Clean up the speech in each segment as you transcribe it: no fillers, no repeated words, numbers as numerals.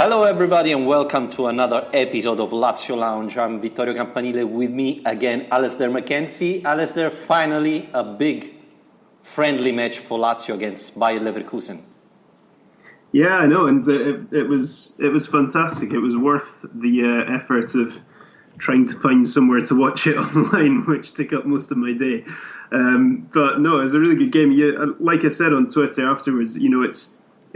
Hello everybody and welcome to another episode of Lazio Lounge. I'm Vittorio Campanile, with me again Alistair McKenzie. Alistair, finally a big friendly match for Lazio against Bayer Leverkusen. Yeah, I know, and it was fantastic. It was worth the effort of trying to find somewhere to watch it online, which took up most of my day. But no, it was a really good game. Yeah, like I said on Twitter afterwards,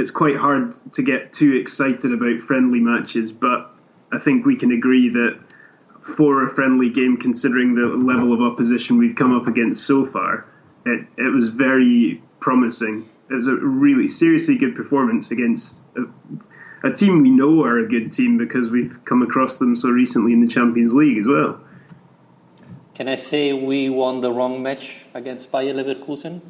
it's quite hard to get too excited about friendly matches, but I think we can agree that for a friendly game, considering the level of opposition we've come up against so far, it was very promising. It was a really seriously good performance against a team we know are a good team because we've come across them so recently in the Champions League as well. Can I say we won the wrong match against Bayer Leverkusen?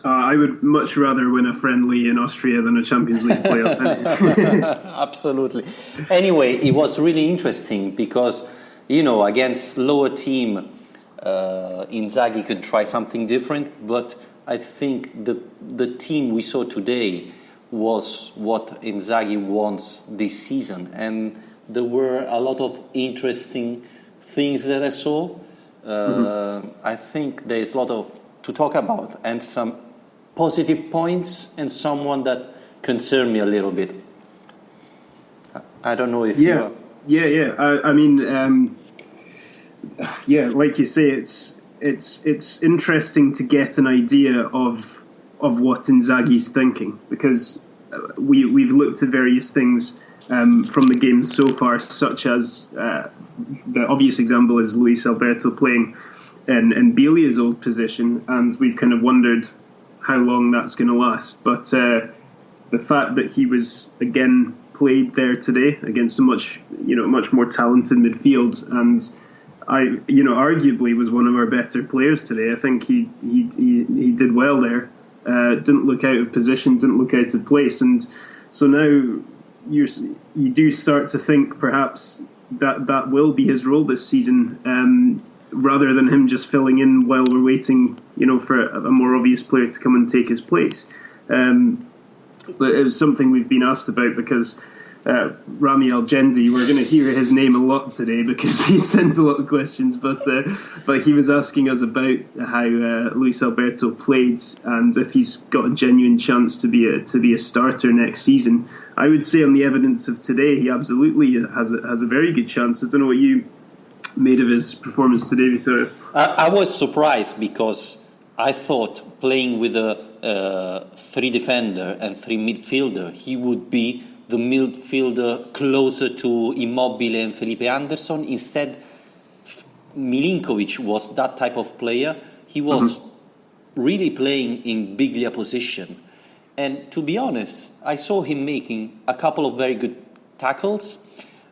I would much rather win a friendly in Austria than a Champions League playoff. Absolutely. Anyway, it was really interesting because, against lower team, Inzaghi could try something different, but I think the team we saw today was what Inzaghi wants this season, and there were a lot of interesting things that I saw. I think there's a lot to talk about, and some positive points, and someone that concerned me a little bit. I don't know if Yeah. I mean, like you say, it's interesting to get an idea of what Inzaghi's thinking, because we've looked at various things from the game so far, such as the obvious example is Luis Alberto playing in Bilia's old position, and we've kind of wondered how long that's going to last. But the fact that he was again played there today against a much more talented midfield, and arguably was one of our better players today. I think he did well there. Didn't look out of position, didn't look out of place, and so now you do start to think perhaps that will be his role this season, rather than him just filling in while we're waiting, for a more obvious player to come and take his place. But it was something we've been asked about because Rami Al-Jendi, we're going to hear his name a lot today because he sent a lot of questions, but he was asking us about how Luis Alberto played and if he's got a genuine chance to be a starter next season. I would say on the evidence of today, he absolutely has a very good chance. I don't know what you made of his performance today, Vittorio. I was surprised because I thought playing with a 3 defender and 3 midfielder, he would be the midfielder closer to Immobile and Felipe Anderson. Instead, Milinkovic was that type of player. He was really playing in Biglia position. And to be honest, I saw him making a couple of very good tackles.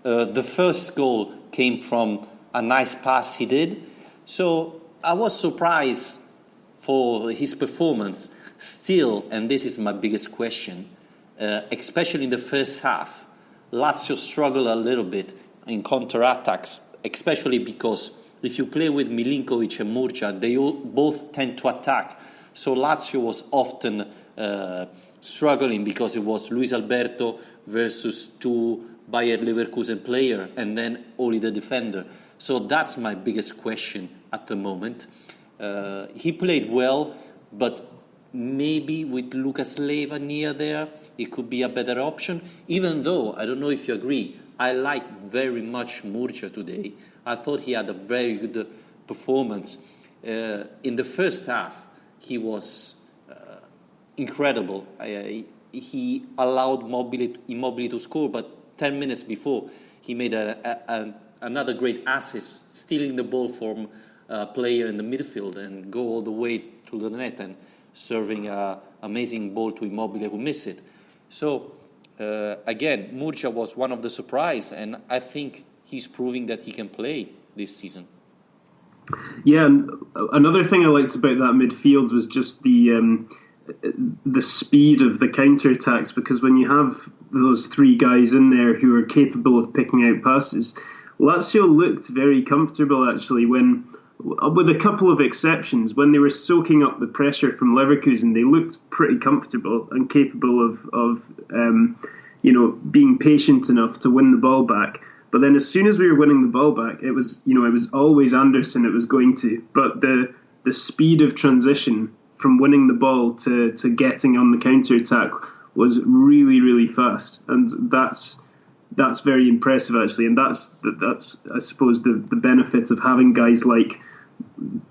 The first goal came from a nice pass he did. So I was surprised for his performance. Still, and this is my biggest question, especially in the first half, Lazio struggled a little bit in counter-attacks, especially because if you play with Milinkovic and Murcia, they both tend to attack. So Lazio was often struggling because it was Luis Alberto versus 2 Bayer Leverkusen player and then only the defender. So that's my biggest question at the moment. He played well, but maybe with Lucas Leiva near there, it could be a better option. Even though, I don't know if you agree, I like very much Murcia today. I thought he had a very good performance. In the first half, he was incredible. He allowed Immobile to score, but 10 minutes before, he made another great assist, stealing the ball from a player in the midfield and go all the way to the net and serving an amazing ball to Immobile who missed it. So, again, Murcia was one of the surprise, and I think he's proving that he can play this season. Yeah, and another thing I liked about that midfield was just the speed of the counter-attacks, because when you have those 3 guys in there who are capable of picking out passes, Lazio looked very comfortable actually when, with a couple of exceptions, when they were soaking up the pressure from Leverkusen, they looked pretty comfortable and capable of being patient enough to win the ball back. But then as soon as we were winning the ball back, it was always Anderson it was going to. But the speed of transition from winning the ball to getting on the counter-attack was really, really fast. And that's very impressive, actually. And that's I suppose, the benefit of having guys like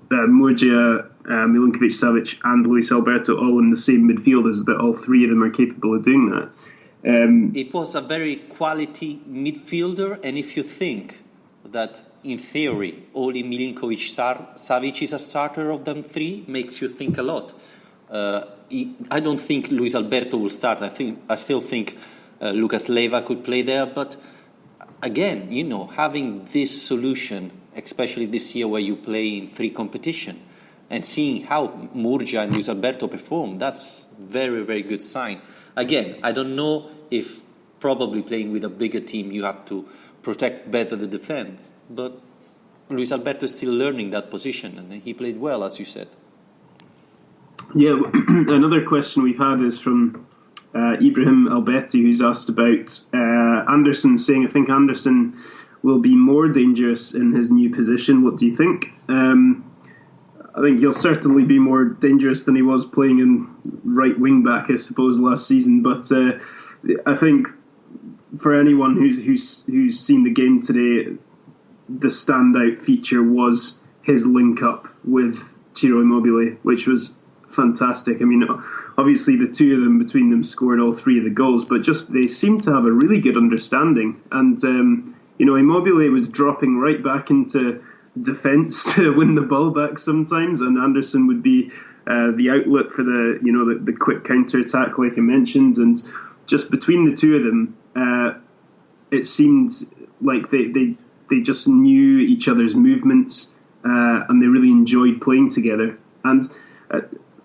Murgia, Milinkovic-Savic and Luis Alberto all in the same midfield, is that all three of them are capable of doing that. It was a very quality midfielder, and if you think that in theory only Milinkovic-Savic is a starter of them three, makes you think a lot. I don't think Luis Alberto will start. I still think Lucas Leiva could play there, but again, having this solution, especially this year where you play in three competition, and seeing how Murgia and Luis Alberto perform, that's very, very good sign. Again, I don't know if probably playing with a bigger team you have to protect better the defense, but Luis Alberto is still learning that position, and he played well, as you said. Yeah, another question we've had is from Ibrahim Alberti, who's asked about Anderson, saying, I think Anderson will be more dangerous in his new position. What do you think? I think he'll certainly be more dangerous than he was playing in right wing back, I suppose, last season. But I think for anyone who's seen the game today, the standout feature was his link up with Ciro Immobile, which was fantastic. I mean, obviously the two of them, between them, scored all three of the goals, but just they seemed to have a really good understanding. And Immobile was dropping right back into defence to win the ball back sometimes, and Anderson would be the outlet for the quick counter attack, like I mentioned. And just between the two of them, it seemed like they just knew each other's movements, and they really enjoyed playing together. And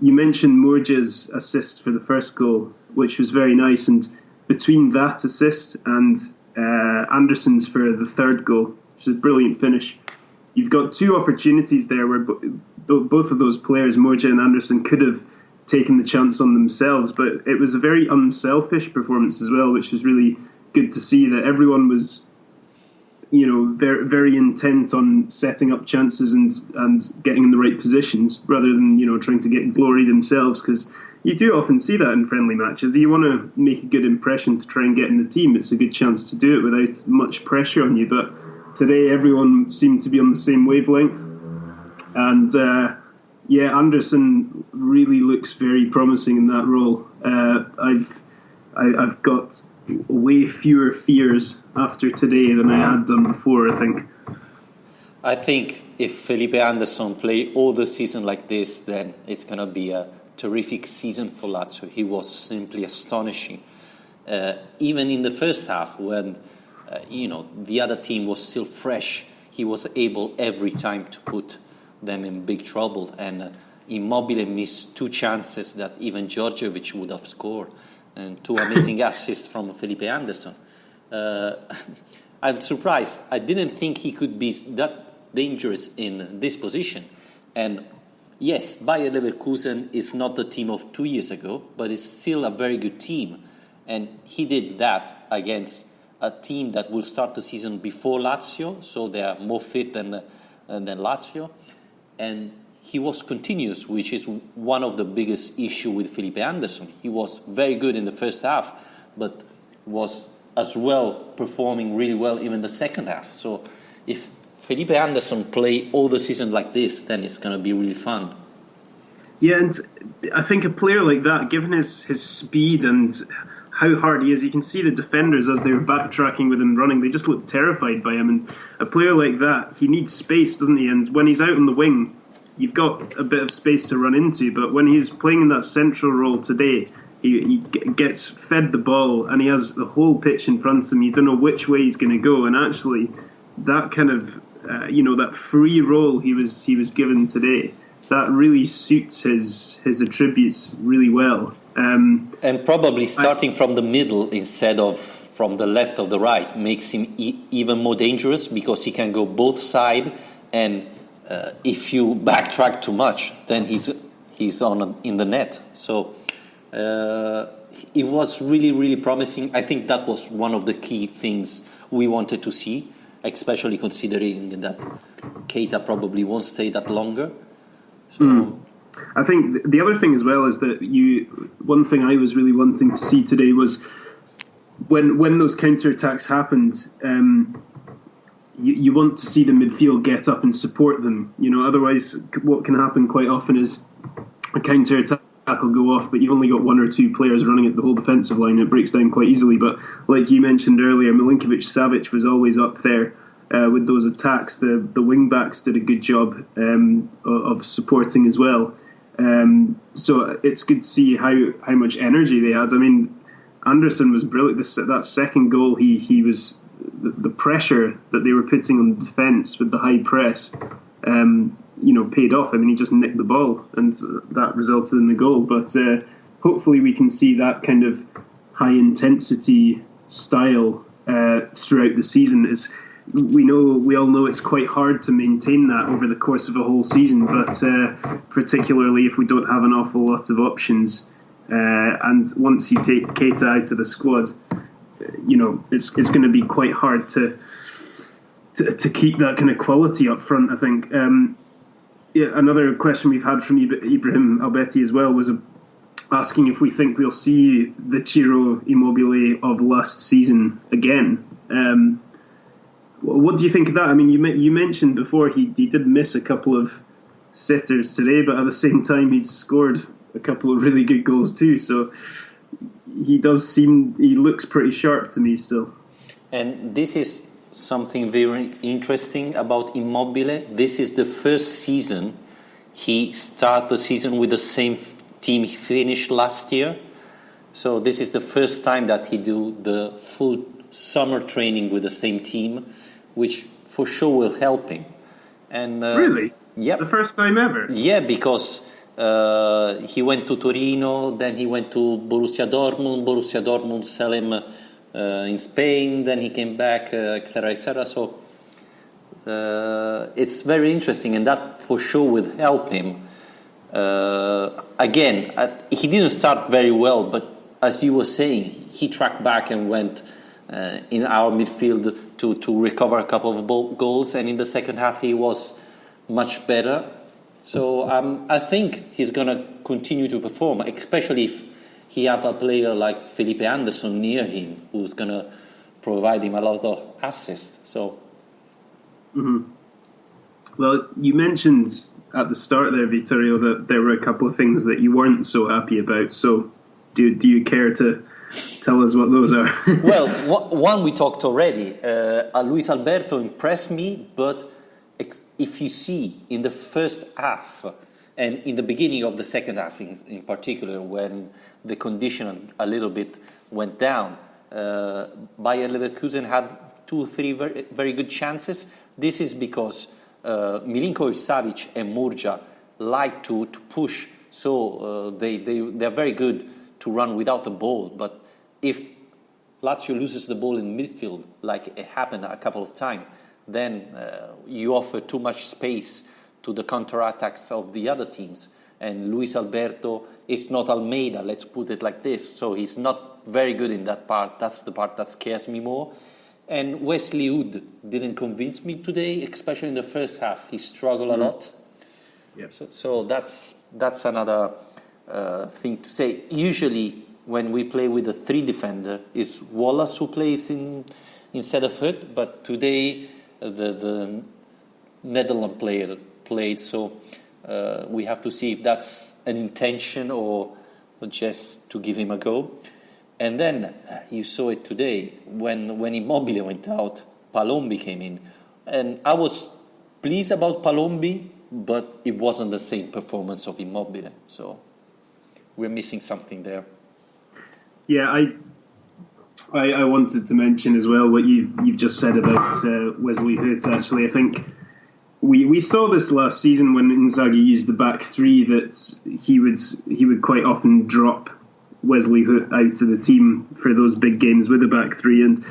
you mentioned Murgia's assist for the first goal, which was very nice, and between that assist and Anderson's for the third goal, which is a brilliant finish, you've got two opportunities there where both of those players, Murgia and Anderson, could have taken the chance on themselves. But it was a very unselfish performance as well, which was really good to see, that everyone was, very, very intent on setting up chances and getting in the right positions, rather than, trying to get glory themselves, because you do often see that in friendly matches. You want to make a good impression to try and get in the team. It's a good chance to do it without much pressure on you. But today, everyone seemed to be on the same wavelength. And, Anderson really looks very promising in that role. I've got way fewer fears after today than I had done before, I think. I think if Felipe Anderson play all the season like this, then it's going to be a terrific season for Lazio. He was simply astonishing. Even in the first half, when the other team was still fresh, he was able every time to put them in big trouble. And Immobile missed two chances that even Djordjevic would have scored, and two amazing assists from Felipe Anderson. I'm surprised. I didn't think he could be that dangerous in this position. And yes, Bayer Leverkusen is not the team of 2 years ago, but it's still a very good team. And he did that against a team that will start the season before Lazio, so they are more fit than Lazio. And he was continuous, which is one of the biggest issue with Felipe Anderson. He was very good in the first half, but was as well performing really well even the second half. So if Felipe Anderson play all the season like this, then it's going to be really fun. Yeah, and I think a player like that, given his speed and how hard he is, you can see the defenders as they were backtracking with him running, they just look terrified by him. And a player like that, he needs space, doesn't he? And when he's out on the wing, you've got a bit of space to run into. But when he's playing in that central role today, he gets fed the ball and he has the whole pitch in front of him. You don't know which way he's going to go. And actually, that kind of, that free role he was given today, that really suits his attributes really well. And probably starting from the middle instead of from the left or the right makes him even more dangerous, because he can go both sides, and if you backtrack too much, then he's in the net. So It was really, really promising. I think that was one of the key things we wanted to see, especially considering that Keita probably won't stay that longer. So, I think the other thing as well is that one thing I was really wanting to see today was when those counter-attacks happened, you want to see the midfield get up and support them. Otherwise what can happen quite often is a counter-attack will go off, but you've only got one or two players running at the whole defensive line. It breaks down quite easily. But like you mentioned earlier, Milinkovic-Savic was always up there with those attacks. The wing-backs did a good job of supporting as well. So it's good to see how much energy they had. I mean, Anderson was brilliant. That second goal, he was the pressure that they were putting on the defence with the high press, paid off. I mean, he just nicked the ball, and that resulted in the goal. But hopefully, we can see that kind of high intensity style throughout the season. We all know it's quite hard to maintain that over the course of a whole season, but particularly if we don't have an awful lot of options. And once you take Keita out of the squad, it's going to be quite hard to keep that kind of quality up front, I think. Another question we've had from Ibrahim Albeti as well was asking if we think we'll see the Ciro Immobile of last season again. What do you think of that? I mean, you mentioned before he did miss a couple of sitters today, but at the same time he'd scored a couple of really good goals too. So he looks pretty sharp to me still. And this is something very interesting about Immobile. This is the first season he started the season with the same team he finished last year. So this is the first time that he do the full summer training with the same team, which for sure will help him. And really? Yeah. The first time ever? Yeah, because he went to Torino, then he went to Borussia Dortmund sell him in Spain, then he came back, etc., etc. So it's very interesting, and that for sure will help him. Again, he didn't start very well, but as you were saying, he tracked back and went in our midfield to recover a couple of goals, and in the second half he was much better. So I think he's going to continue to perform, especially if he have a player like Felipe Anderson near him, who's going to provide him a lot of assists. So, Well, you mentioned at the start there, Vittorio, that there were a couple of things that you weren't so happy about. So do you care to tell us what those are? Well, one we talked already. Luis Alberto impressed me, but if you see in the first half and in the beginning of the second half in particular, when the condition a little bit went down, Bayer Leverkusen had 2-3 very, very good chances. This is because Milinkovic-Savic and Murja like to push, so they're very good to run without the ball. But if Lazio loses the ball in midfield, like it happened a couple of times, then you offer too much space to the counter-attacks of the other teams. And Luis Alberto is not Almeida, let's put it like this. So he's not very good in that part. That's the part that scares me more. And Wesley Hood didn't convince me today, especially in the first half. He struggled a lot. Yeah. So that's another thing to say. Usually when we play with a 3 defender, it's Wallace who plays instead of Hood. But today the Netherlands player played, so we have to see if that's an intention or just to give him a go. And then you saw it today when Immobile went out, Palombi came in, and I was pleased about Palombi, but it wasn't the same performance of Immobile, so we're missing something there. Yeah, I wanted to mention as well what you've just said about Wesley Hood. Actually, I think we saw this last season when Inzaghi used the back 3, that he would quite often drop Wesley Hood out of the team for those big games with the back 3, and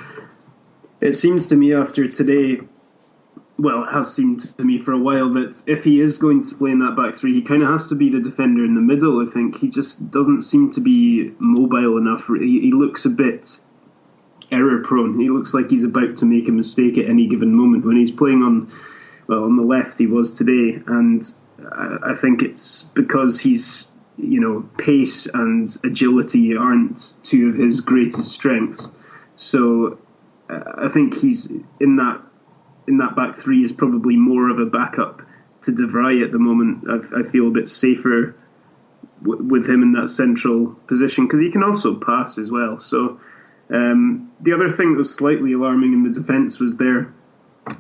it seems to me after today well, it has seemed to me for a while that if he is going to play in that back three, he kind of has to be the defender in the middle. I think he just doesn't seem to be mobile enough. He looks a bit error prone. He looks like he's about to make a mistake at any given moment. When he's playing on the left, he was today, and I think it's because he's, pace and agility aren't two of his greatest strengths. So I think he's in that back three is probably more of a backup to De Vrij at the moment. I feel a bit safer with him in that central position because he can also pass as well. So the other thing that was slightly alarming in the defence was their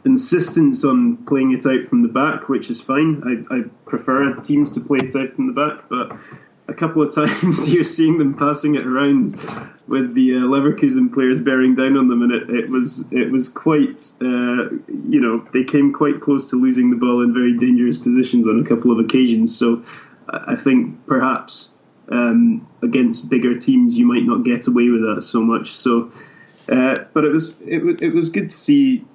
insistence on playing it out from the back, which is fine. I prefer teams to play it out from the back, but a couple of times you're seeing them passing it around with the Leverkusen players bearing down on them, and it was quite, they came quite close to losing the ball in very dangerous positions on a couple of occasions. So I think perhaps against bigger teams you might not get away with that so much. So, but it was good to see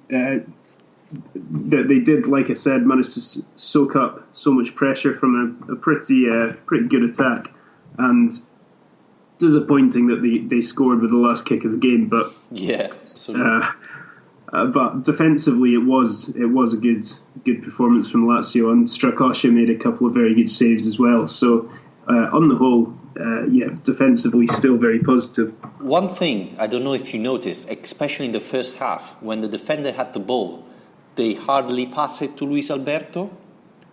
that they did, like I said, manage to soak up so much pressure from a pretty good attack, and disappointing that they scored with the last kick of the game. But yeah, absolutely. But defensively, it was a good performance from Lazio, and Strakosha made a couple of very good saves as well. So on the whole, defensively still very positive. One thing I don't know if you noticed, especially in the first half, when the defender had the ball, they hardly pass it to Luis Alberto,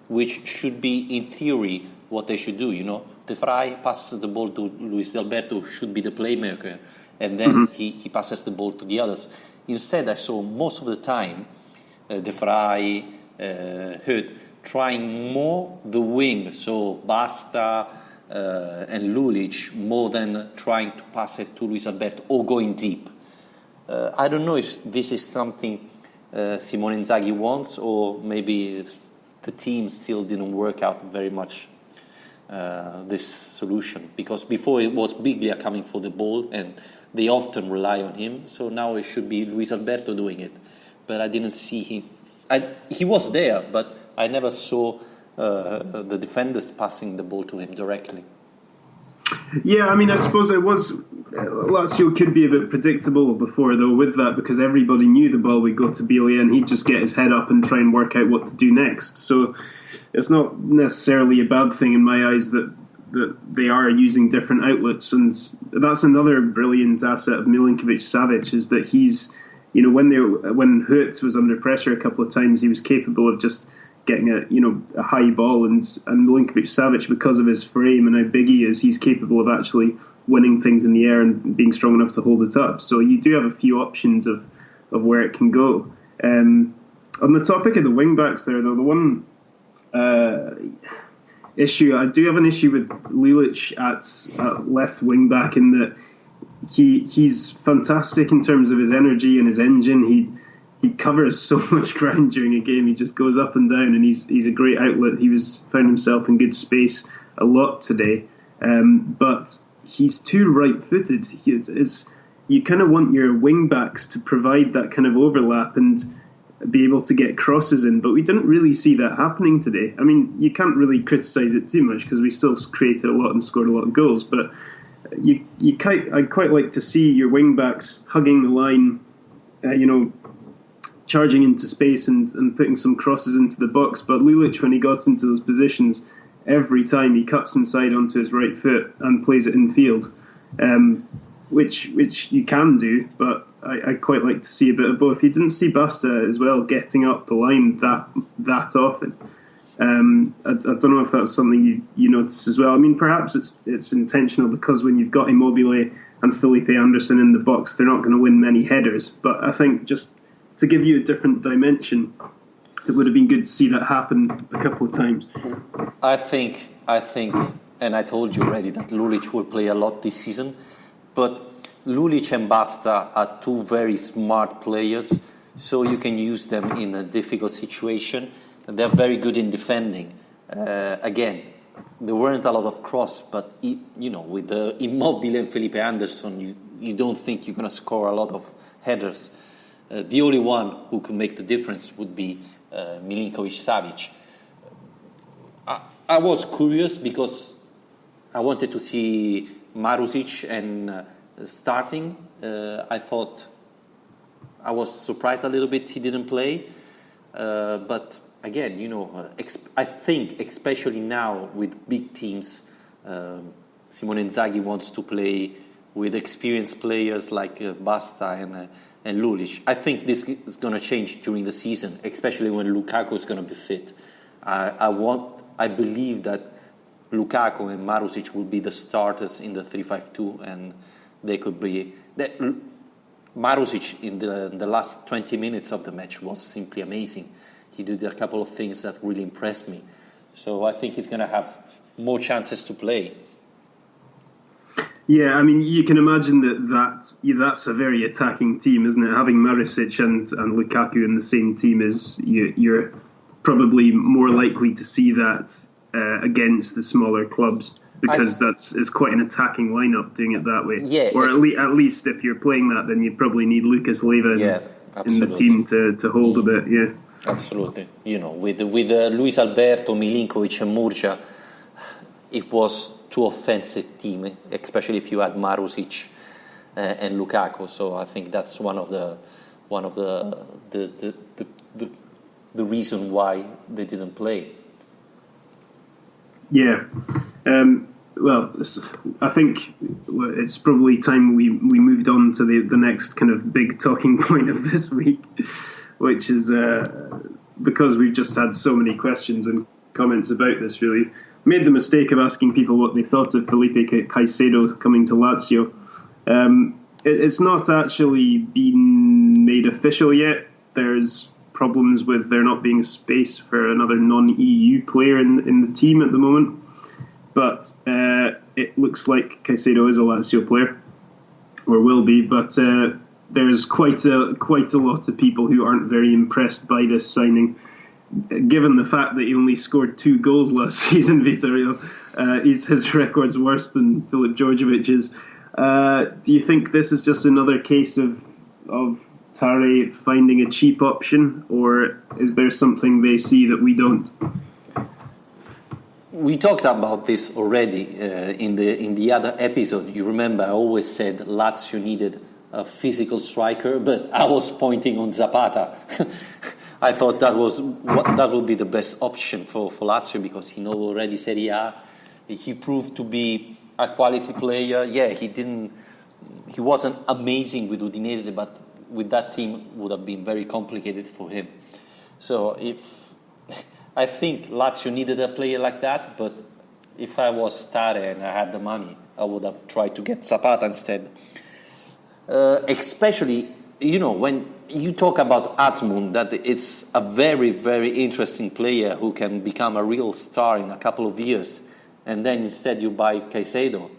which should be, in theory, what they should do. De Vrij passes the ball to Luis Alberto, who should be the playmaker, and then he passes the ball to the others. Instead, I saw most of the time De Vrij, Hurt, trying more the wing, so Basta and Lulic, more than trying to pass it to Luis Alberto or going deep. I don't know if this is something Simone Inzaghi wants, or maybe the team still didn't work out very much this solution, because before it was Biglia coming for the ball and they often rely on him, so now it should be Luis Alberto doing it, but I didn't see him. He was there, but I never saw the defenders passing the ball to him directly. Yeah, I mean, I suppose it was Lazio could be a bit predictable before, though, with that, because everybody knew the ball would go to Biglia and he'd just get his head up and try and work out what to do next. So it's not necessarily a bad thing in my eyes that they are using different outlets, and that's another brilliant asset of Milinkovic-Savic, is that he's, when Hurt was under pressure a couple of times, he was capable of just getting a high ball, and Milinkovic-Savic, because of his frame and how big he is, he's capable of actually winning things in the air and being strong enough to hold it up. So you do have a few options of where it can go. On the topic of the wing backs there, though, the one issue, I do have an issue with Lulic at left wing back, in that he's fantastic in terms of his energy and his engine. He covers so much ground during a game. He just goes up and down, and he's a great outlet. He found himself in good space a lot today, but he's too right-footed. You kind of want your wing backs to provide that kind of overlap and be able to get crosses in, but we didn't really see that happening today. I mean, you can't really criticise it too much because we still created a lot and scored a lot of goals, but I'd quite like to see your wing backs hugging the line, charging into space and putting some crosses into the box. But Lulic, when he got into those positions, every time he cuts inside onto his right foot and plays it in field, which you can do, but I quite like to see a bit of both. You didn't see Basta as well getting up the line that often. I don't know if that's something you notice as well. I mean, perhaps it's intentional, because when you've got Immobile and Felipe Anderson in the box, they're not going to win many headers. But I think just to give you a different dimension, it would have been good to see that happen a couple of times. I think, and I told you already that Lulic will play a lot this season, but Lulic and Basta are two very smart players, so you can use them in a difficult situation. They're very good in defending. Again, there weren't a lot of cross, but with the Immobile and Felipe Anderson, you don't think you're going to score a lot of headers. The only one who can make the difference would be Milinkovic-Savic. I was curious because I wanted to see Marusic and starting. I thought I was surprised a little bit he didn't play, but again, I think especially now with big teams, Simone Inzaghi wants to play with experienced players like Basta and Lulic. I think this is going to change during the season, especially when Lukaku is going to be fit. I believe that Lukaku and Marusic will be the starters in the 3-5-2, and they could be. Marusic in the last 20 minutes of the match was simply amazing. He did a couple of things that really impressed me. So I think he's going to have more chances to play. Yeah, I mean, you can imagine that's a very attacking team, isn't it? Having Marusic and Lukaku in the same team you're probably more likely to see that against the smaller clubs, because it's quite an attacking lineup doing it that way. Yeah, or at least if you're playing that, then you probably need Lucas Leiva in the team to hold a bit. Yeah, absolutely. With Luis Alberto, Milinkovic, and Murcia, it was too offensive team, especially if you had Marusic and Lukaku. So I think that's one of the reason why they didn't play. Yeah. Well, I think it's probably time we moved on to the next kind of big talking point of this week, which is because we've just had so many questions and comments about this, really. Made the mistake of asking people what they thought of Felipe Caicedo coming to Lazio. It's not actually been made official yet. There's problems with there not being space for another non-EU player in the team at the moment. But it looks like Caicedo is a Lazio player, or will be. But there's quite a lot of people who aren't very impressed by this signing, given the fact that he only scored 2 goals last season. Vitorino, his record's worse than Filip Djordjevic's. Do you think this is just another case of Tare finding a cheap option, or is there something they see that we don't? We talked about this already in the other episode. You remember I always said Lazio needed a physical striker, but I was pointing on Zapata. I thought that would be the best option for Lazio, because he knows already Serie A. He proved to be a quality player. Yeah, he wasn't amazing with Udinese, but with that team would have been very complicated for him. So I think Lazio needed a player like that, but if I was Tare and I had the money, I would have tried to get Zapata instead. Especially, when you talk about Azmoun, that it's a very, very interesting player who can become a real star in a couple of years, and then instead you buy Caicedo.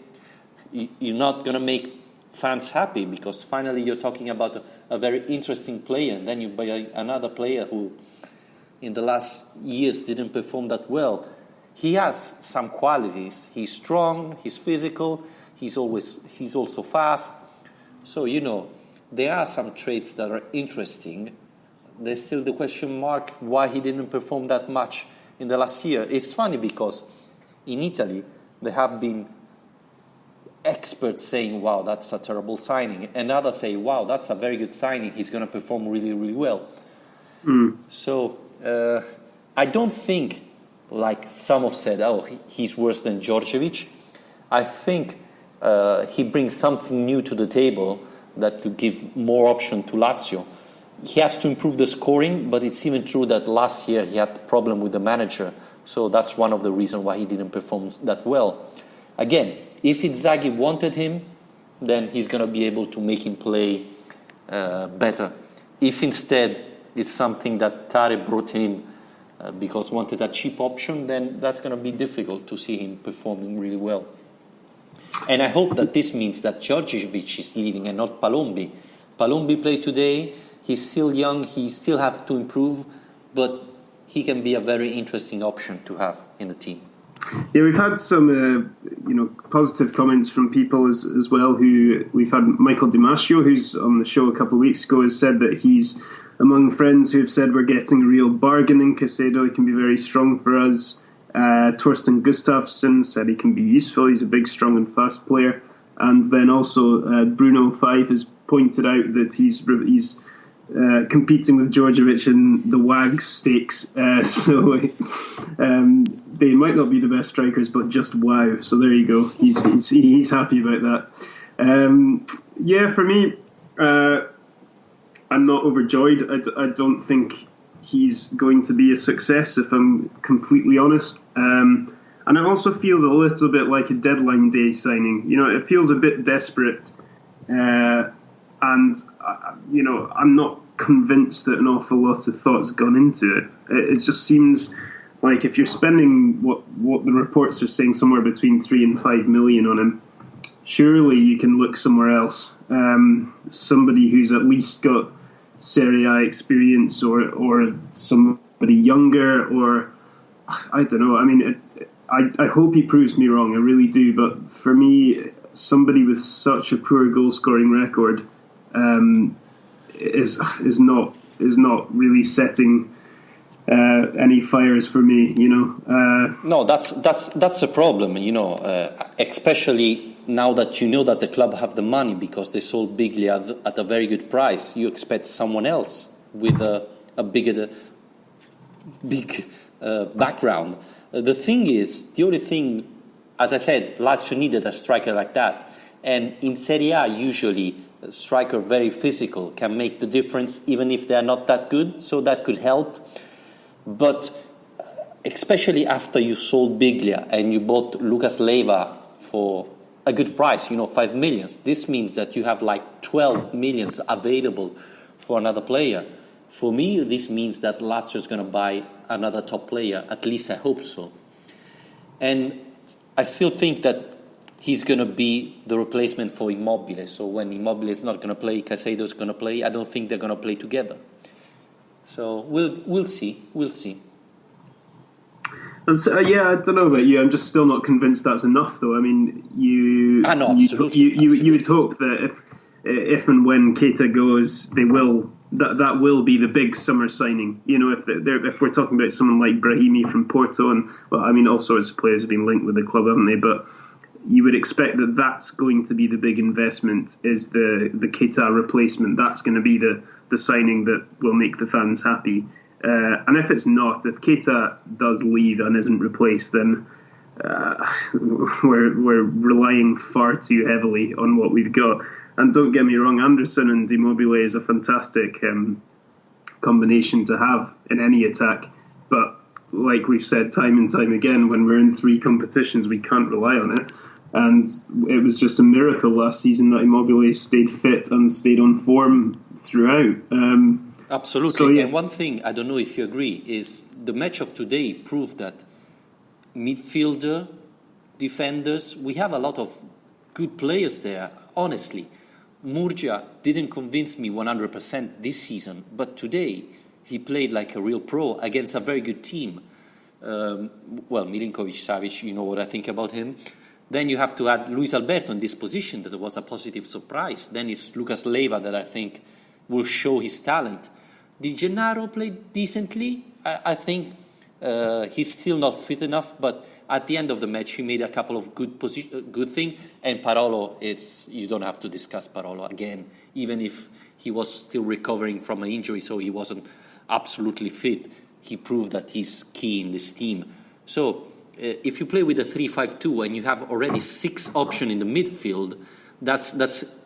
You're not going to make fans happy, because finally you're talking about a very interesting player, and then you buy another player who in the last years didn't perform that well. He has some qualities. He's strong, he's physical, he's also fast. So, there are some traits that are interesting. There's still the question mark why he didn't perform that much in the last year. It's funny because in Italy there have been experts saying, wow, that's a terrible signing, and others say, wow, that's a very good signing, he's going to perform really, really well. So I don't think, like some have said, he's worse than Djordjevic. I think he brings something new to the table that could give more option to Lazio. He has to improve the scoring, but it's even true that last year he had a problem with the manager, so that's one of the reasons why he didn't perform that well. Again, if Inzaghi wanted him, then he's going to be able to make him play better. If instead it's something that Tare brought in because wanted a cheap option, then that's going to be difficult to see him performing really well. And I hope that this means that Djordjevic is leaving and not Palombi. Palombi played today. He's still young. He still has to improve, but he can be a very interesting option to have in the team. Yeah, we've had some, positive comments from people as well. Who we've had Michael Di Mascio, who's on the show a couple of weeks ago, has said that he's among friends who've said we're getting a real bargain in Caicedo. He can be very strong for us. Torsten Gustafsson said he can be useful. He's a big, strong and fast player. And then also Bruno 5 has pointed out that he's competing with Djordjevic in the WAG stakes. So they might not be the best strikers, but just wow. So there you go. He's happy about that. For me, I'm not overjoyed. I don't think he's going to be a success, if I'm completely honest. And it also feels a little bit like a deadline day signing. It feels a bit desperate. And I'm not convinced that an awful lot of thought's gone into it. It just seems like if you're spending what the reports are saying, somewhere between 3 and 5 million on him, surely you can look somewhere else. Somebody who's at least got Serie A experience, or somebody younger, or I don't know. I mean, I hope he proves me wrong. I really do. But for me, somebody with such a poor goal scoring record is not really setting any fires for me. No, that's a problem. Especially now that you know that the club have the money because they sold Biglia at a very good price. You expect someone else with a big background. The thing is, the only thing, as I said, Lazio needed a striker like that. And in Serie A, usually, a striker very physical can make the difference, even if they're not that good. So that could help. But especially after you sold Biglia and you bought Lucas Leiva for a good price, 5 million. This means that you have like 12 millions available for another player. For me, this means that Lazio is going to buy another top player. At least I hope so. And I still think that he's going to be the replacement for Immobile. So when Immobile is not going to play, Caicedo is going to play. I don't think they're going to play together. So we'll see. We'll see. I don't know about you. I'm just still not convinced that's enough, though. I mean, you would hope that if and when Keita goes, that will be the big summer signing. If we're talking about someone like Brahimi from Porto, and all sorts of players have been linked with the club, haven't they? But you would expect that that's going to be the big investment, is the Keita replacement. That's going to be the signing that will make the fans happy. And if it's not, if Keita does leave and isn't replaced, then we're relying far too heavily on what we've got. And don't get me wrong, Anderson and Immobile is a fantastic combination to have in any attack. But like we've said time and time again, when we're in 3 competitions, we can't rely on it. And it was just a miracle last season that Immobile stayed fit and stayed on form throughout. Absolutely. So, yeah. And one thing, I don't know if you agree, is the match of today proved that midfielder, defenders, we have a lot of good players there, honestly. Murgia didn't convince me 100% this season, but today he played like a real pro against a very good team. Milinkovic-Savic, you know what I think about him. Then you have to add Luis Alberto in this position that was a positive surprise. Then it's Lucas Leiva that I think will show his talent. Di Gennaro played decently. I think he's still not fit enough, but at the end of the match he made a couple of good things. And Parolo, you don't have to discuss Parolo again, even if he was still recovering from an injury, so he wasn't absolutely fit. He proved that he's key in this team. So if you play with a 3-5-2 and you have already 6 options in the midfield, that's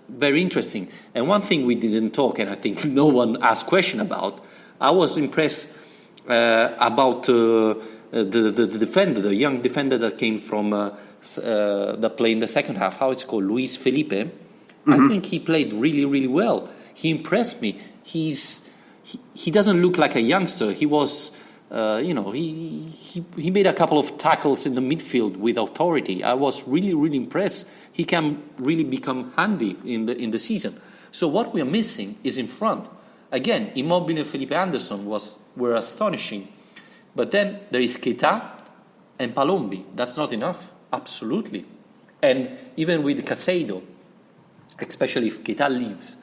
very interesting. And one thing we didn't talk, and I think no one asked question about, I was impressed about the defender, the young defender that came from that played in the second half. How it's called, Luis Felipe. Mm-hmm. I think he played really, really well. He impressed me. He doesn't look like a youngster. He was, he made a couple of tackles in the midfield with authority. I was really, really impressed. He can really become handy in the season. So what we are missing is in front. Again, Immobile and Felipe Anderson were astonishing. But then there is Keita and Palombi. That's not enough. Absolutely. And even with Caicedo, especially if Keita leaves,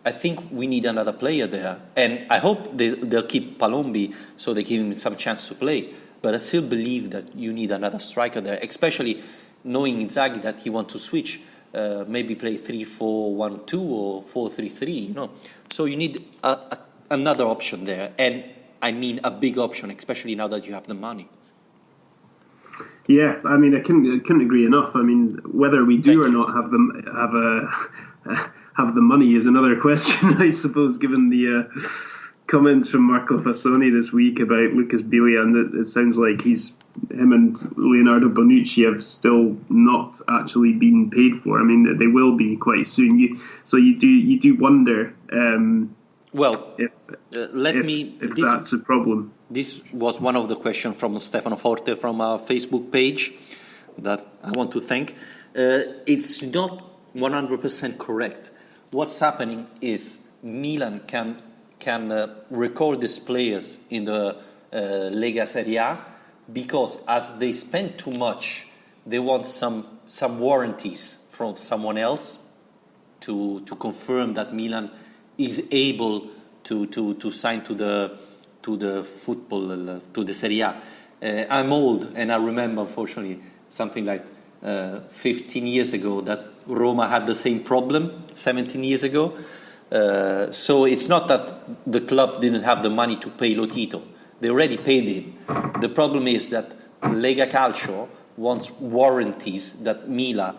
I think we need another player there. And I hope they'll keep Palombi so they give him some chance to play. But I still believe that you need another striker there, especially knowing Inzaghi that he wants to switch, maybe play 3-4-1-2 or 4-3-3, you know. So you need another option there. And I mean a big option, especially now that you have the money. Yeah, I mean, I couldn't agree enough. I mean, whether we do or not have the money is another question, I suppose, given the comments from Marco Fassoni this week about Lucas Biglia, and it sounds like him and Leonardo Bonucci have still not actually been paid for. I mean, they will be quite soon. You do wonder. If that's a problem. This was one of the questions from Stefano Forte from our Facebook page that I want to thank. It's not 100% correct. What's happening is Milan can record these players in the Lega Serie A because as they spend too much, they want some warranties from someone else to confirm that Milan is able to sign to the football, to the Serie A. I'm old and I remember, unfortunately, something like 15 years ago that Roma had the same problem 17 years ago. So it's not that the club didn't have the money to pay Lotito. They already paid it. The problem is that Lega Calcio wants warranties that Milan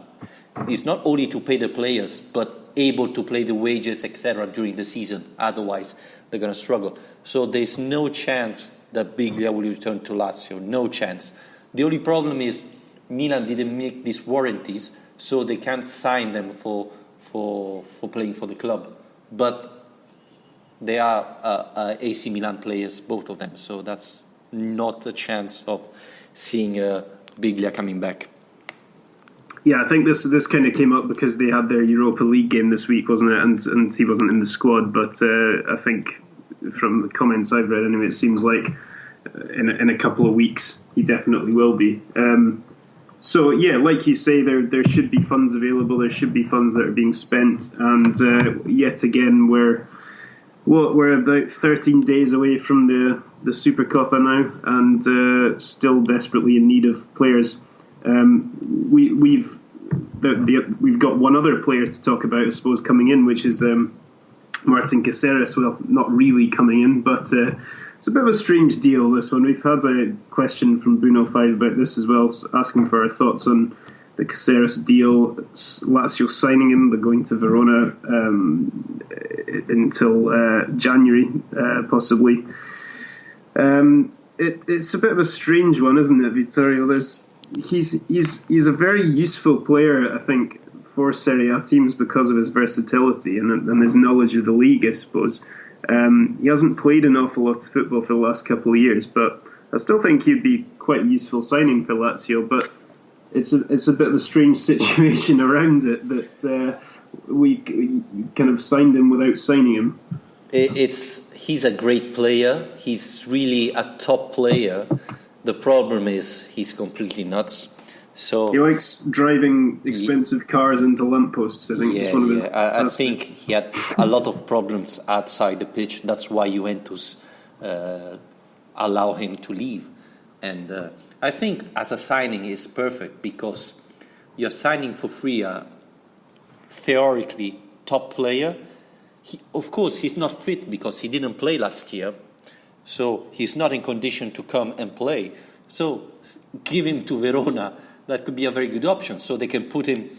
is not only to pay the players, but able to pay the wages, etc. during the season. Otherwise, they're going to struggle. So there's no chance that Biglia will return to Lazio. No chance. The only problem is Milan didn't make these warranties, so they can't sign them for playing for the club. But they are AC Milan players, both of them. So that's not a chance of seeing Biglia coming back. Yeah, I think this kind of came up because they had their Europa League game this week, wasn't it? And he wasn't in the squad, but I think from the comments I've read, anyway, it seems like in a couple of weeks he definitely will be. So yeah, like you say, there should be funds available. There should be funds that are being spent, and yet again we're about 13 days away from the Supercoppa now, and still desperately in need of players. We've got one other player to talk about, I suppose, coming in, which is Martin Caceres. Well, not really coming in, but it's a bit of a strange deal, this one. We've had a question from Bruno 5 about this as well, asking for our thoughts on the Caceres deal. Lazio signing him, they're going to Verona until January, possibly. It's a bit of a strange one, isn't it, Vittorio? He's a very useful player, I think, for Serie A teams because of his versatility and his knowledge of the league, I suppose. He hasn't played an awful lot of football for the last couple of years, but I still think he'd be quite a useful signing for Lazio. But it's a bit of a strange situation around it that we kind of signed him without signing him. He's a great player. He's really a top player. The problem is he's completely nuts. So he likes driving expensive cars into lampposts. I think it's one of his. I think he had a lot of problems outside the pitch. That's why Juventus allow him to leave. And I think as a signing is perfect because you're signing for free a theoretically top player. Of course, he's not fit because he didn't play last year. So he's not in condition to come and play. So give him to Verona. That could be a very good option. So they can put him,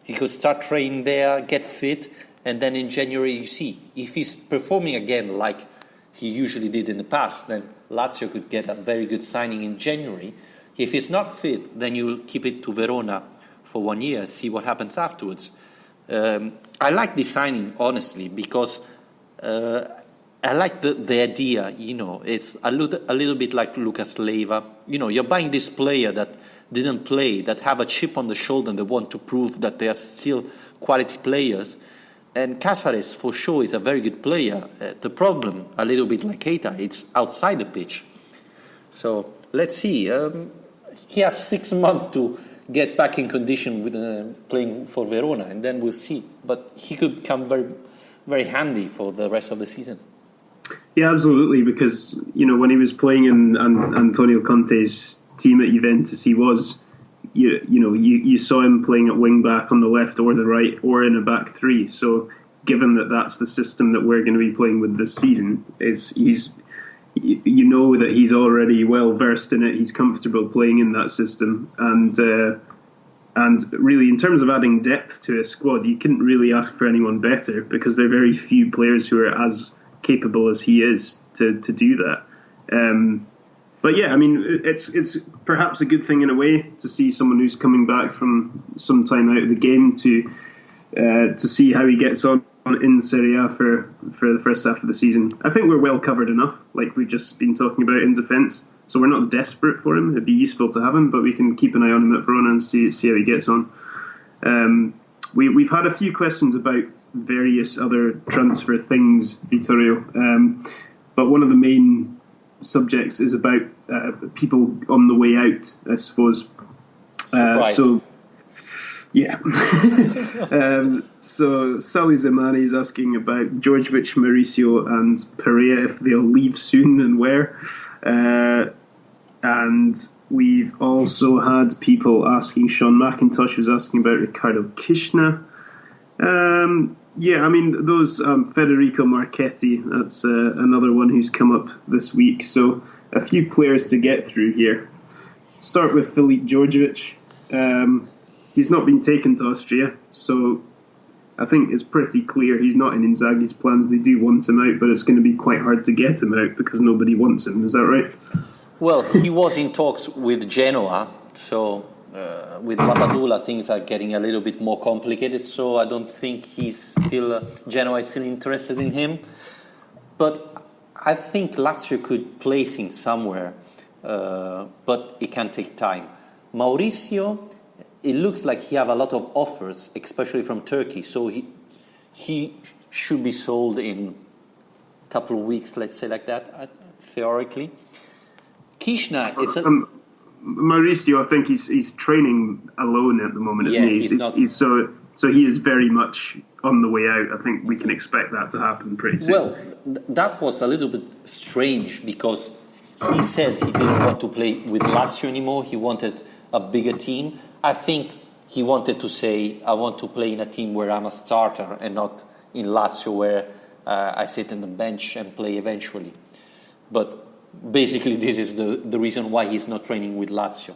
he could start training there, get fit, and then in January you see. If he's performing again like he usually did in the past, then Lazio could get a very good signing in January. If he's not fit, then you'll keep it to Verona for 1 year, see what happens afterwards. I like this signing, honestly, because I like the idea, it's a little bit like Lucas Leiva. You're buying this player that didn't play, that have a chip on the shoulder and they want to prove that they are still quality players. And Caceres, for sure, is a very good player. The problem, a little bit like Keita, it's outside the pitch. So let's see. He has 6 months to get back in condition with playing for Verona, and then we'll see. But he could become very, very handy for the rest of the season. Yeah, absolutely. Because when he was playing in Antonio Conte's team at Juventus, he was you saw him playing at wing back on the left or the right or in a back three. So given that that's the system that we're going to be playing with this season, he's that he's already well versed in it. He's comfortable playing in that system, and really, in terms of adding depth to a squad, you couldn't really ask for anyone better, because there are very few players who are as capable as he is to do that. But yeah, I mean, it's perhaps a good thing in a way to see someone who's coming back from some time out of the game to see how he gets on in Serie A for the first half of the season. I think we're well covered enough, like we've just been talking about in defence. So we're not desperate for him. It'd be useful to have him, but we can keep an eye on him at Verona and see how he gets on. We've had a few questions about various other transfer things, Vittorio, but one of the main subjects is about people on the way out, I suppose. Surprise. Yeah. So Sally Zamani is asking about Djordjevic, Mauricio and Perea, if they'll leave soon and where. And we've also had people asking, Sean McIntosh was asking about Ricardo Kishna. Yeah, I mean, those Federico Marchetti, that's another one who's come up this week. So a few players to get through here. Start with Felipe Djordjevic. He's not been taken to Austria, so I think it's pretty clear he's not in Inzaghi's plans. They do want him out, but it's going to be quite hard to get him out because nobody wants him. Is that right? Well, he was in talks with Genoa, so with Lapadula things are getting a little bit more complicated, so I don't think Genoa is still interested in him. But I think Lazio could place him somewhere, but it can take time. Mauricio, it looks like he have a lot of offers, especially from Turkey, so he should be sold in a couple of weeks, let's say like that, theoretically. Kishna, it's Mauricio, I think he's training alone at the moment, isn't he? So he is very much on the way out. I think we can expect that to happen pretty soon. Well, that was a little bit strange because he said he didn't want to play with Lazio anymore. He wanted a bigger team. I think he wanted to say, I want to play in a team where I'm a starter and not in Lazio where I sit on the bench and play eventually. But basically, this is the reason why he's not training with Lazio.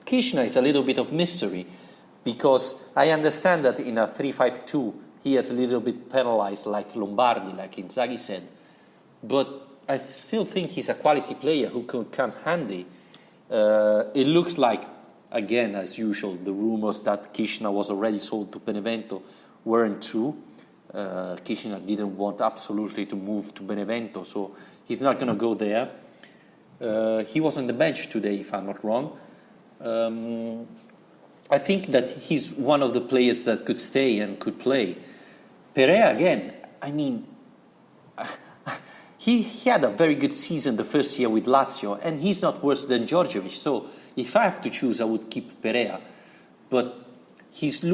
Kishna is a little bit of mystery because I understand that in a 3-5-2 he is a little bit penalized like Lombardi, like Inzaghi said. But I still think he's a quality player who can come handy. It looks like, again, as usual, the rumors that Kishna was already sold to Benevento weren't true. Kishna didn't want absolutely to move to Benevento, so he's not going to go there. He was on the bench today, if I'm not wrong. I think that he's one of the players that could stay and could play. Perea, again, I mean, he had a very good season the first year with Lazio, and he's not worse than Djordjevic. So if I have to choose, I would keep Perea. But he's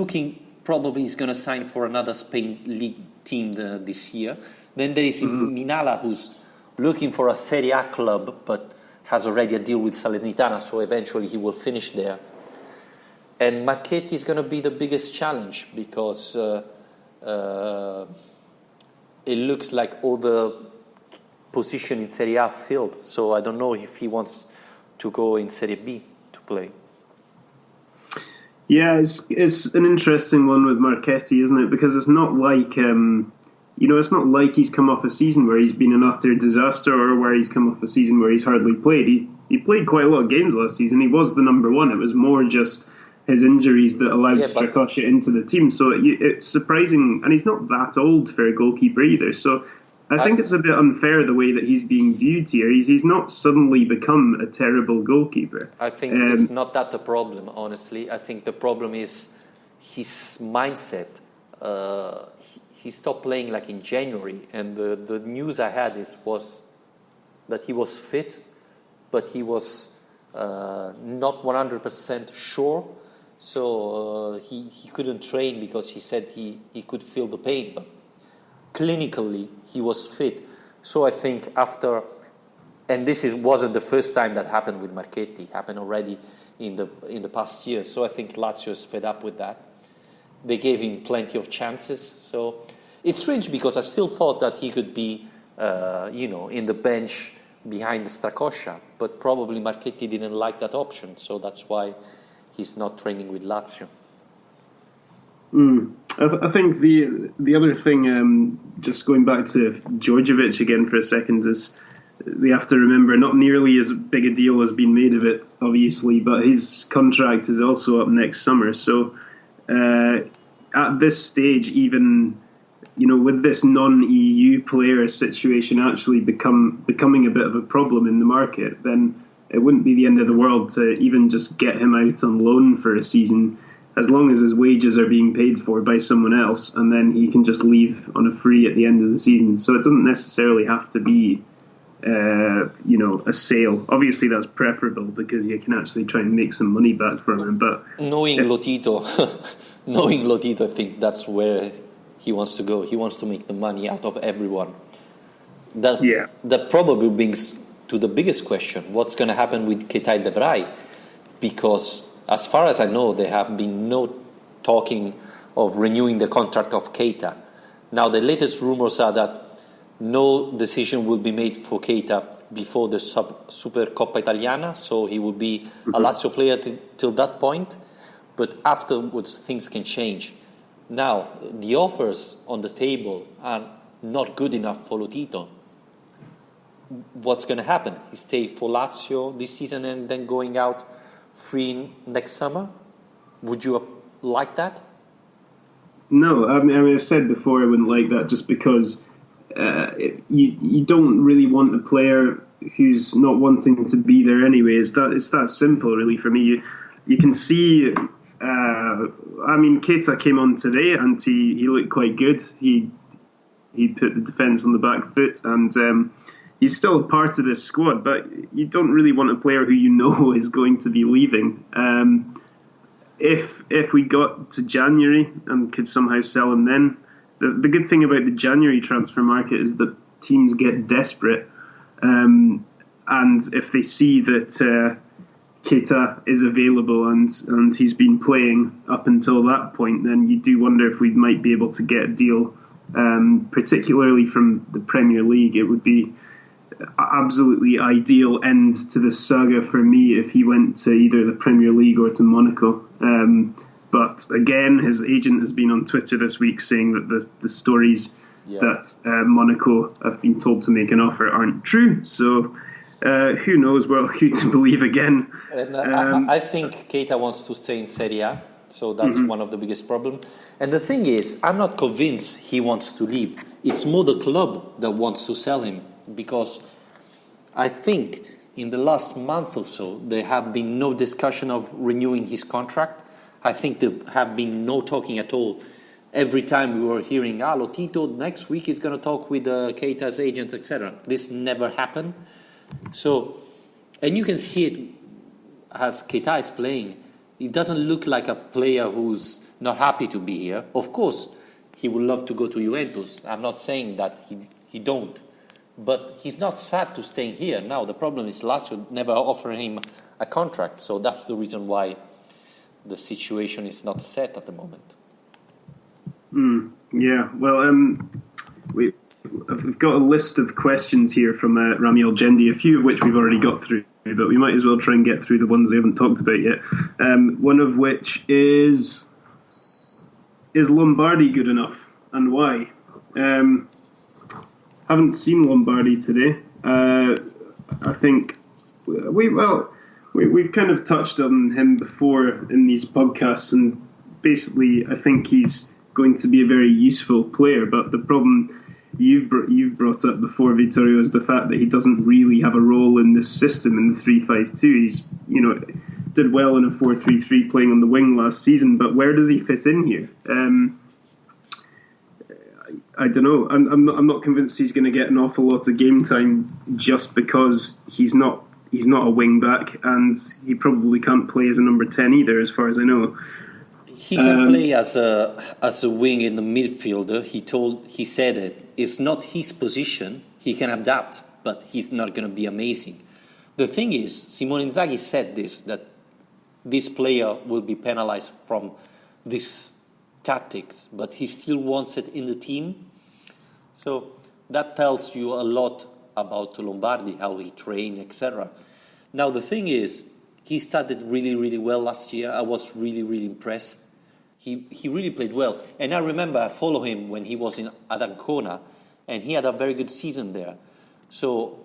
probably he's going to sign for another Spain league team this year. Then there is Minala, who's looking for a Serie A club, but has already a deal with Salernitana, so eventually he will finish there. And Marchetti is going to be the biggest challenge because it looks like all the position in Serie A filled. So I don't know if he wants to go in Serie B to play. Yeah, it's an interesting one with Marchetti, isn't it? Because it's not like it's not like he's come off a season where he's been an utter disaster or where he's come off a season where he's hardly played. He played quite a lot of games last season. He was the number one. It was more just his injuries that allowed Strakosha into the team. So it's surprising, and he's not that old for a goalkeeper either. So I think it's a bit unfair the way that he's being viewed here. He's not suddenly become a terrible goalkeeper. I think it's not that the problem, honestly. I think the problem is his mindset. He stopped playing like in January, and the news I had was that he was fit, but he was not 100% sure. So he couldn't train because he said he could feel the pain. But clinically he was fit. So I think after, and wasn't the first time that happened with Marchetti. It happened already in the past years. So I think Lazio is fed up with that. They gave him plenty of chances. So it's strange because I still thought that he could be, in the bench behind Strakosha, but probably Marchetti didn't like that option. So that's why he's not training with Lazio. I think the other thing, just going back to Djordjevic again for a second, is we have to remember not nearly as big a deal has been made of it, obviously, but his contract is also up next summer. So at this stage, even with this non-EU player situation actually becoming a bit of a problem in the market, then it wouldn't be the end of the world to even just get him out on loan for a season, as long as his wages are being paid for by someone else, and then he can just leave on a free at the end of the season. So it doesn't necessarily have to be, a sale. Obviously, that's preferable because you can actually try and make some money back from him. But knowing Lotito, I think that's where he wants to go. He wants to make the money out of everyone. That probably brings to the biggest question: what's going to happen with Keita De Vrij? Because as far as I know, there have been no talking of renewing the contract of Keita. Now, the latest rumors are that no decision will be made for Keita before the Supercoppa Italiana, so he will be a Lazio player till that point. But afterwards, things can change. Now, the offers on the table are not good enough for Lotito. What's going to happen? He stay for Lazio this season and then going out free next summer? Would you like that? No, I mean, I've said before I wouldn't like that just because you don't really want a player who's not wanting to be there anyway. It's that simple, really, for me. You can see. Keita came on today and he looked quite good. He put the defence on the back foot, and he's still a part of this squad. But you don't really want a player who is going to be leaving. If we got to January and could somehow sell him then, the good thing about the January transfer market is that teams get desperate, and if they see that Keita is available and he's been playing up until that point, then you do wonder if we might be able to get a deal, particularly from the Premier League. It would be absolutely ideal end to the saga for me if he went to either the Premier League or to Monaco. But again, his agent has been on Twitter this week saying that the stories that Monaco have been told to make an offer aren't true. So who knows who to believe again. I think Keita wants to stay in Serie A, so that's one of the biggest problems. And the thing is, I'm not convinced he wants to leave. It's more the club that wants to sell him, because I think in the last month or so there have been no discussion of renewing his contract. I think there have been no talking at all. Every time we were hearing, Lotito next week is going to talk with Keita's agents, etc. This never happened. So, and you can see it as Keita is playing. He doesn't look like a player who's not happy to be here. Of course, he would love to go to Juventus. I'm not saying that he don't. But he's not sad to stay here. Now, the problem is Lazio never offered him a contract. So that's the reason why the situation is not set at the moment. We've got a list of questions here from Ramiel Gendi, a few of which we've already got through, but we might as well try and get through the ones we haven't talked about yet. One of which is Lombardi good enough, and why? Haven't seen Lombardi today. I think we've kind of touched on him before in these podcasts, and basically I think he's going to be a very useful player. But the problem you've brought up before, Vittorio, is the fact that he doesn't really have a role in this system in the 3-5-2. He's did well in a 4-3-3 playing on the wing last season, but where does he fit in here? I don't know. I'm not convinced he's going to get an awful lot of game time just because he's not a wing back, and he probably can't play as a number 10 either, as far as I know. He can play as a wing in the midfielder. He said it's not his position. He can adapt, but he's not going to be amazing. The thing is, Simone Inzaghi said that this player will be penalized from this tactics, but he still wants it in the team. So that tells you a lot about Lombardi, how he trained, etc. Now the thing is, he started really, really well last year. I was really, really impressed. He really played well. And I remember I followed him when he was at Ancona, and he had a very good season there. So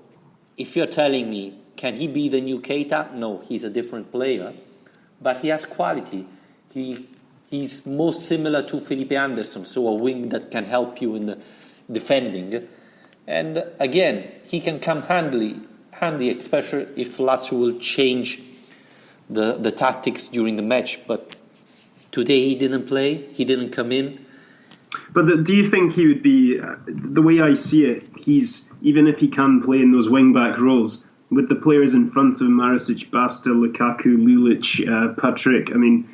if you're telling me, can he be the new Keita? No, he's a different player. But he has quality. He's most similar to Felipe Anderson, so a wing that can help you in the defending. And again, he can come handy, especially if Lazio will change the tactics during the match. But today he didn't play, he didn't come in. But do you think he would be, the way I see it, even if he can play in those wing-back roles, with the players in front of him, Maricic, Basta, Lukaku, Lulic, Patrick, I mean,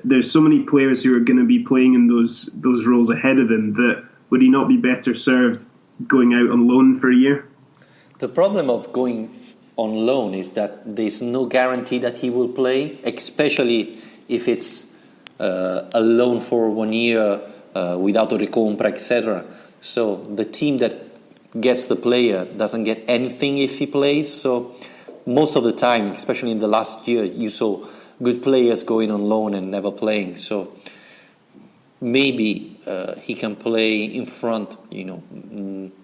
there's so many players who are going to be playing in those roles ahead of him, that would he not be better served going out on loan for a year? The problem of going on loan is that there's no guarantee that he will play, especially if it's a loan for 1 year without a recompra, etc. So the team that gets the player doesn't get anything if he plays. So most of the time, especially in the last year, you saw good players going on loan and never playing. So maybe he can play in front,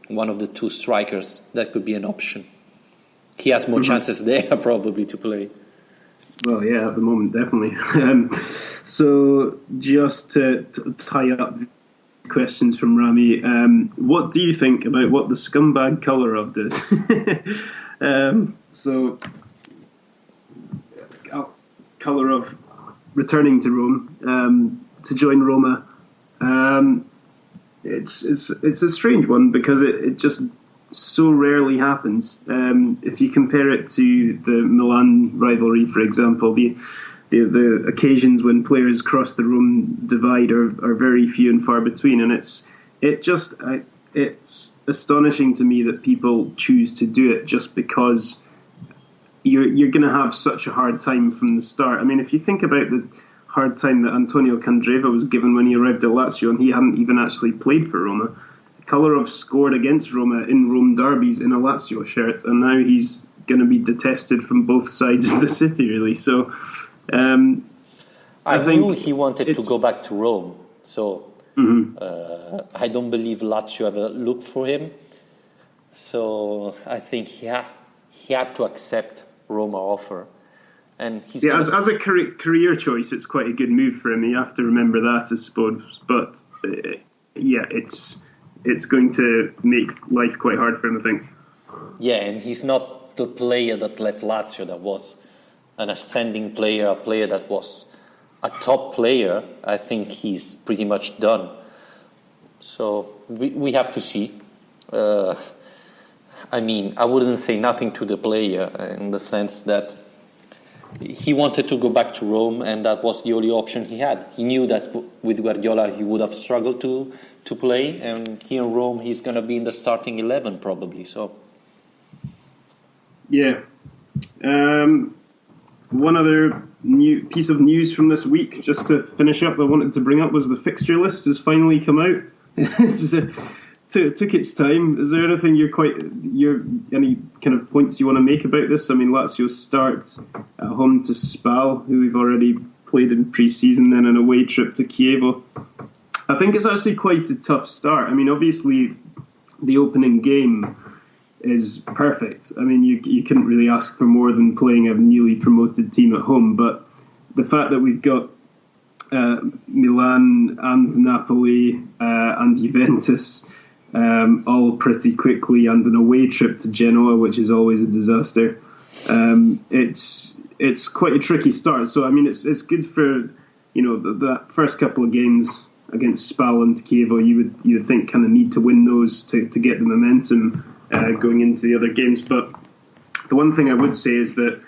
one of the two strikers. That could be an option. He has more chances there probably to play. Well, yeah, at the moment, definitely. So just to tie up the questions from Rami, what do you think about what the scumbag Kolarov did? So Kolarov returning to Rome, to join Roma, it's a strange one because it just so rarely happens. If you compare it to the Milan rivalry, for example, the occasions when players cross the Rome divide are very few and far between, and it's astonishing to me that people choose to do it just because you're going to have such a hard time from the start. I mean, if you think about the hard time that Antonio Candreva was given when he arrived at Lazio and he hadn't even actually played for Roma. Kolarov scored against Roma in Rome derbies in a Lazio shirt, and now he's going to be detested from both sides of the city, really. So I knew he wanted to go back to Rome, so I don't believe Lazio ever looked for him. So I think he had to accept Roma offer. And he's as a career choice, it's quite a good move for him. You have to remember that, I suppose. But it's going to make life quite hard for him, I think. Yeah, and he's not the player that left Lazio that was an ascending player, a player that was a top player. I think he's pretty much done. So we have to see. I mean, I wouldn't say nothing to the player in the sense that he wanted to go back to Rome, and that was the only option he had. He knew that with Guardiola he would have struggled to play, and here in Rome he's going to be in the starting 11 probably. So, yeah. One other new piece of news from this week, just to finish up, I wanted to bring up was the fixture list has finally come out. It took its time. Is there anything any kind of points you want to make about this? I mean, Lazio starts at home to Spal, who we've already played in pre-season, then an away trip to Chievo. I think it's actually quite a tough start. I mean, obviously, the opening game is perfect. I mean, you couldn't really ask for more than playing a newly promoted team at home, but the fact that we've got Milan and Napoli and Juventus all pretty quickly, and an away trip to Genoa, which is always a disaster. It's quite a tricky start. So I mean, it's good for the first couple of games against Spal and Chievo. You would think kind of need to win those to get the momentum going into the other games. But the one thing I would say is that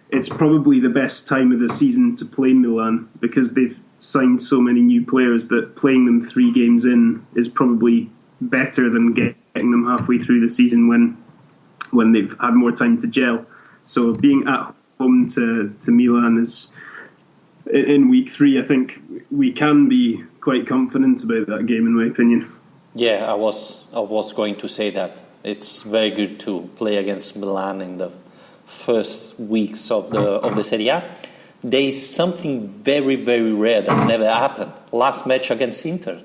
it's probably the best time of the season to play Milan, because they've signed so many new players that playing them 3 games in is probably better than getting them halfway through the season when they've had more time to gel. So being at home to Milan is in week 3, I think we can be quite confident about that game, in my opinion. Yeah, I was going to say that it's very good to play against Milan in the first weeks of the Serie A. There is something very, very rare that never happened. Last match against Inter.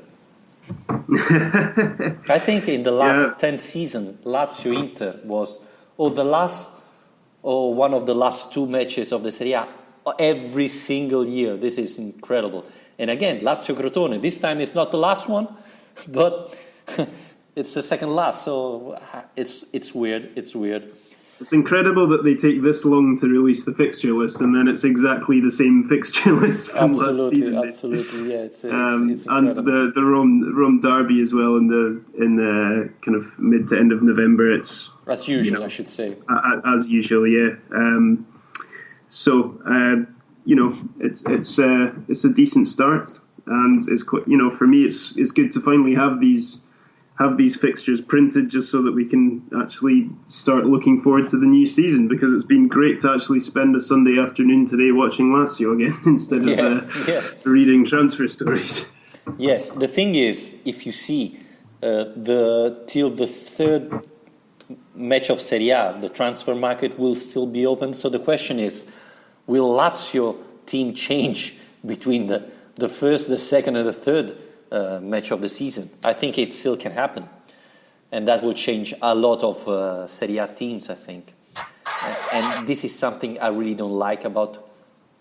I think in the last 10th season, Lazio-Inter was one of the last 2 matches of the Serie A every single year. This is incredible. And again, Lazio-Crotone. This time it's not the last one, but it's the second last. So it's weird. It's weird. It's incredible that they take this long to release the fixture list, and then it's exactly the same fixture list from last season. Absolutely, yeah. It's and the Rome derby as well in the kind of mid to end of November. It's as usual, I should say. As usual, yeah. So it's a decent start, and it's quite, for me it's good to finally have these fixtures printed, just so that we can actually start looking forward to the new season, because it's been great to actually spend a Sunday afternoon today watching Lazio again instead of reading transfer stories. Yes, the thing is, if you see till the 3rd match of Serie A, the transfer market will still be open. So the question is, will Lazio team change between the first, the second, and the third match of the season? I think it still can happen, and that will change a lot of Serie A teams, I think. And this is something I really don't like about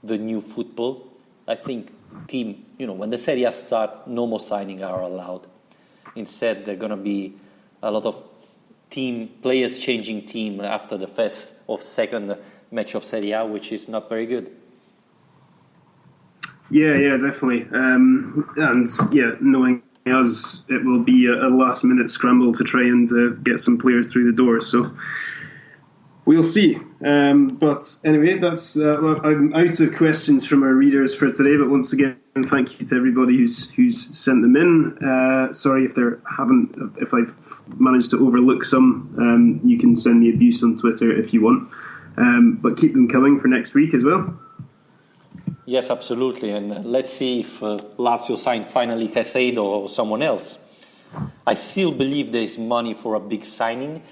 the new football. I think when the Serie A start, no more signing are allowed. Instead, there are going to be a lot of players changing team after the first or second match of Serie A, which is not very good. Yeah, definitely. Knowing us, it will be a last-minute scramble to try and get some players through the door. So we'll see. But anyway, that's I'm out of questions from our readers for today. But once again, thank you to everybody who's sent them in. Sorry if I've managed to overlook some. You can send me abuse on Twitter if you want. But keep them coming for next week as well. Yes, absolutely. And let's see if Lazio sign finally Caicedo or someone else. I still believe there is money for a big signing.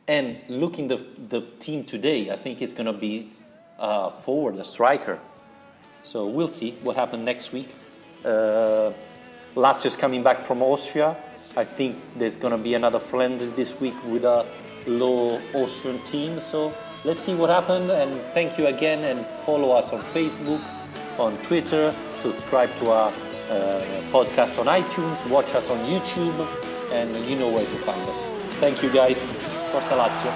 And looking the team today, I think it's going to be forward, a striker. So we'll see what happens next week. Lazio's coming back from Austria. I think there's going to be another friendly this week with a low Austrian team. So let's see what happens. And thank you again. And follow us on Facebook, on Twitter, subscribe to our podcast on iTunes, watch us on YouTube, and you know where to find us. Thank you guys. Forza Lazio.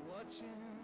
Watching